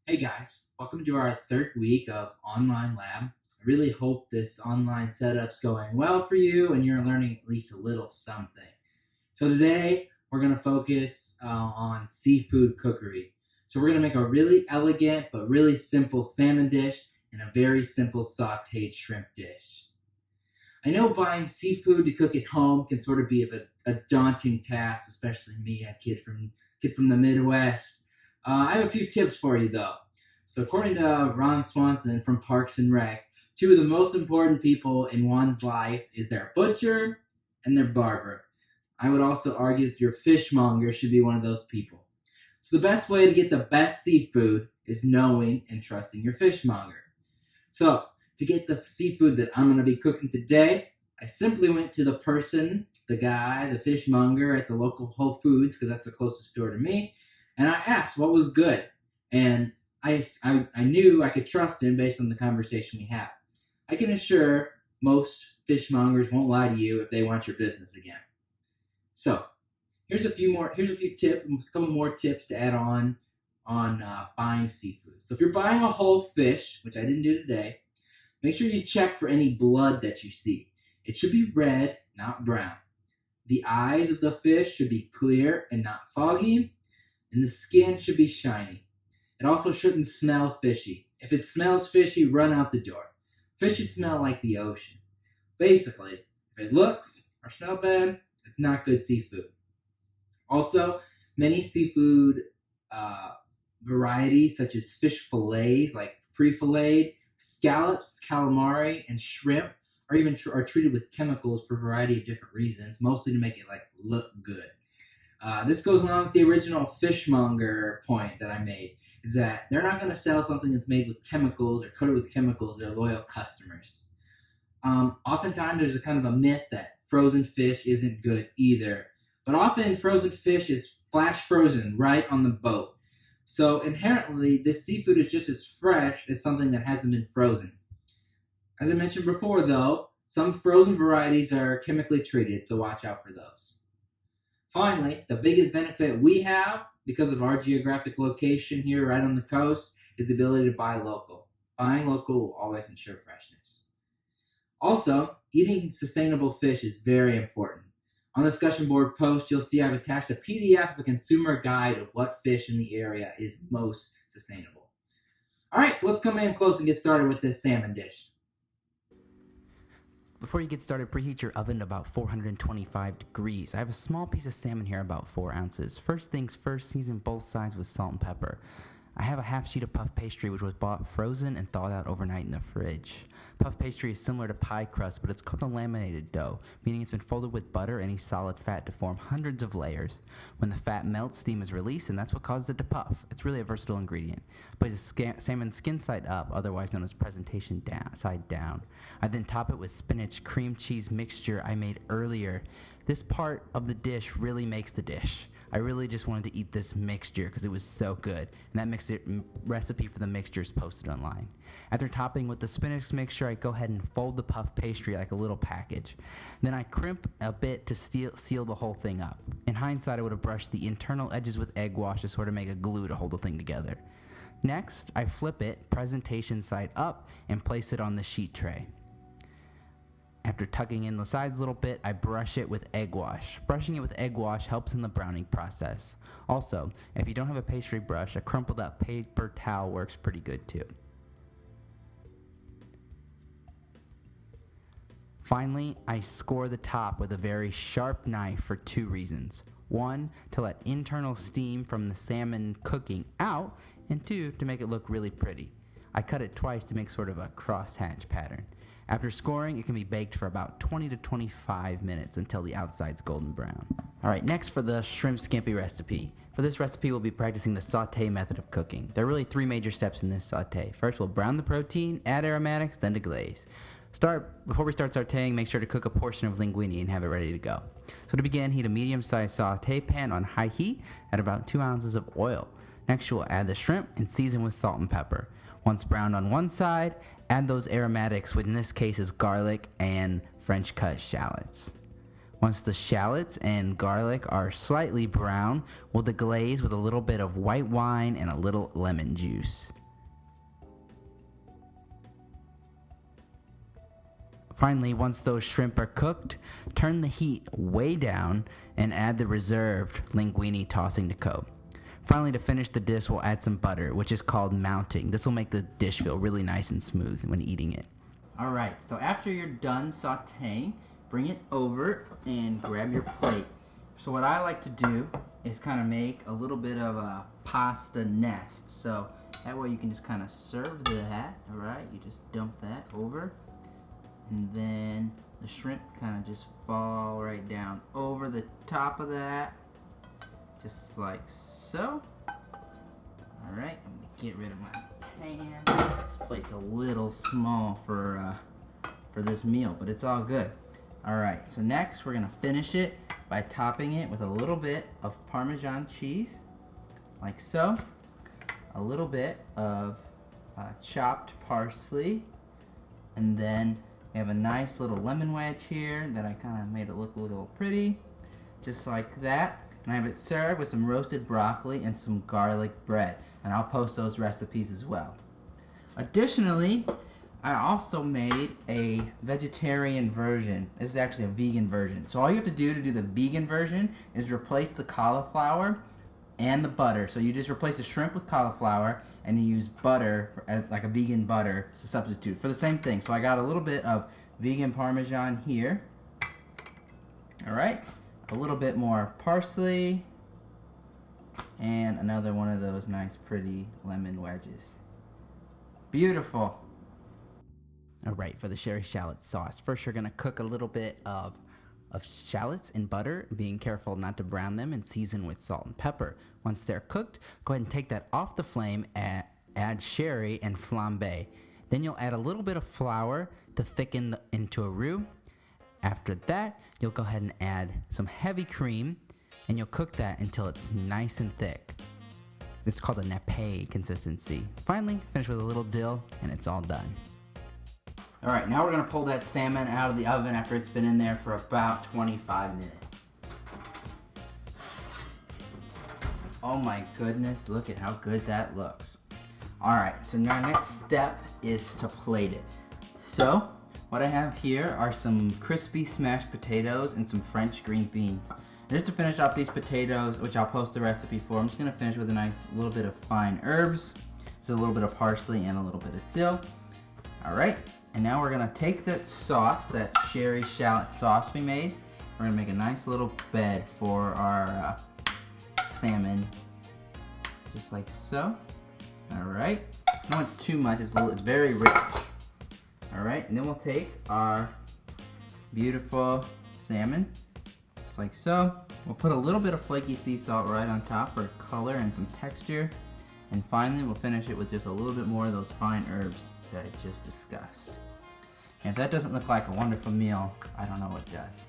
Hey guys, welcome to our third week of online lab. I really hope this online setup's going well for you and you're learning at least a little something. So today we're going to focus on seafood cookery. So we're going to make a really elegant but really simple salmon dish and a very simple sauteed shrimp dish. I know buying seafood to cook at home can sort of be a daunting task, especially me, a kid from the Midwest. I have a few tips for you though. So according to Ron Swanson from Parks and Rec, two of the most important people in one's life is their butcher and their barber. I would also argue that your fishmonger should be one of those people. So the best way to get the best seafood is knowing and trusting your fishmonger. So to get the seafood that I'm going to be cooking today, I simply went to the person, the guy, the fishmonger at the local Whole Foods, because that's the closest store to me, and I asked what was good. And I knew I could trust him based on the conversation we had. I can assure most fishmongers won't lie to you if they want your business again. So here's a couple more tips to add on buying seafood. So if you're buying a whole fish, which I didn't do today, make sure you check for any blood that you see. It should be red, not brown. The eyes of the fish should be clear and not foggy, and the skin should be shiny. It also shouldn't smell fishy. If it smells fishy, run out the door. Fish should smell like the ocean. Basically, if it looks or smells bad, it's not good seafood. Also, many seafood varieties, such as fish fillets, like pre-filleted, scallops, calamari, and shrimp, are treated with chemicals for a variety of different reasons, mostly to make it look good. This goes along with the original fishmonger point that I made, is that they're not going to sell something that's made with chemicals or coated with chemicals to their loyal customers. Oftentimes there's a kind of a myth that frozen fish isn't good either, but often frozen fish is flash frozen right on the boat. So inherently, this seafood is just as fresh as something that hasn't been frozen. As I mentioned before though, some frozen varieties are chemically treated, so watch out for those. Finally, the biggest benefit we have because of our geographic location here right on the coast is the ability to buy local. Buying local will always ensure freshness. Also, eating sustainable fish is very important. On the discussion board post, you'll see I've attached a PDF of a consumer guide of what fish in the area is most sustainable. All right, so let's come in close and get started with this salmon dish. Before you get started, preheat your oven to about 425 degrees. I have a small piece of salmon here, about 4 ounces. First things first, season both sides with salt and pepper. I have a half sheet of puff pastry which was bought frozen and thawed out overnight in the fridge. Puff pastry is similar to pie crust, but it's called a laminated dough, meaning it's been folded with butter and any solid fat to form hundreds of layers. When the fat melts, steam is released, and that's what causes it to puff. It's really a versatile ingredient. I place the salmon skin side up, otherwise known as presentation side down. I then top it with spinach cream cheese mixture I made earlier. This part of the dish really makes the dish. I really just wanted to eat this mixture because it was so good, and that recipe for the mixture is posted online. After topping with the spinach mixture, I go ahead and fold the puff pastry like a little package. Then I crimp a bit to seal the whole thing up. In hindsight, I would have brushed the internal edges with egg wash to sort of make a glue to hold the thing together. Next, I flip it, presentation side up, and place it on the sheet tray. After tucking in the sides a little bit, I brush it with egg wash. Brushing it with egg wash helps in the browning process. Also, if you don't have a pastry brush, a crumpled up paper towel works pretty good too. Finally, I score the top with a very sharp knife for 2 reasons. 1, to let internal steam from the salmon cooking out, and 2, to make it look really pretty. I cut it twice to make sort of a crosshatch pattern. After scoring, it can be baked for about 20 to 25 minutes until the outside's golden brown. Alright, next for the shrimp scampi recipe. For this recipe, we'll be practicing the saute method of cooking. There are really 3 major steps in this saute. First, we'll brown the protein, add aromatics, then deglaze. Before we start sauteing, make sure to cook a portion of linguine and have it ready to go. So to begin, heat a medium-sized saute pan on high heat at about 2 ounces of oil. Next, you'll add the shrimp and season with salt and pepper. Once browned on one side, add those aromatics, which in this case is garlic and French cut shallots. Once the shallots and garlic are slightly brown, we'll deglaze with a little bit of white wine and a little lemon juice. Finally, once those shrimp are cooked, turn the heat way down and add the reserved linguine tossing to coat. Finally, to finish the dish, we'll add some butter, which is called mounting. This will make the dish feel really nice and smooth when eating it. Alright, so after you're done sauteing, bring it over and grab your plate. So what I like to do is kind of make a little bit of a pasta nest. So that way you can just kind of serve that, alright? You just dump that over. And then the shrimp kind of just fall right down over the top of that. Just like so. Alright, I'm going to get rid of my pan. This plate's a little small for this meal, but it's all good. Alright, so next we're going to finish it by topping it with a little bit of Parmesan cheese, like so. A little bit of chopped parsley, and then we have a nice little lemon wedge here that I kind of made it look a little pretty, just like that. And I have it served with some roasted broccoli and some garlic bread, and I'll post those recipes as well. Additionally, I also made a vegetarian version. This is actually a vegan version. So all you have to do the vegan version is replace the cauliflower and the butter. So you just replace the shrimp with cauliflower and you use butter, like a vegan butter, to substitute for the same thing. So I got a little bit of vegan Parmesan here. Alright, a little bit more parsley, and another one of those nice pretty lemon wedges. Beautiful. Alright, for the sherry shallot sauce, first you're going to cook a little bit of shallots in butter, being careful not to brown them, and season with salt and pepper. Once they're cooked, go ahead and take that off the flame, add sherry and flambe. Then you'll add a little bit of flour to thicken into a roux. After that, you'll go ahead and add some heavy cream, and you'll cook that until it's nice and thick. It's called a nappe consistency. Finally, finish with a little dill, and it's all done. Alright, now we're going to pull that salmon out of the oven after it's been in there for about 25 minutes. Oh my goodness, look at how good that looks. Alright, so now next step is to plate it. So, what I have here are some crispy smashed potatoes and some French green beans. And just to finish off these potatoes, which I'll post the recipe for, I'm just going to finish with a nice little bit of fine herbs. So a little bit of parsley and a little bit of dill. Alright. And now we're going to take that sauce, that sherry shallot sauce we made. We're going to make a nice little bed for our salmon. Just like so. Alright. Don't want too much, it's very rich. Alright, and then we'll take our beautiful salmon. Just like so. We'll put a little bit of flaky sea salt right on top for color and some texture. And finally, we'll finish it with just a little bit more of those fine herbs that I just discussed. And if that doesn't look like a wonderful meal, I don't know what does.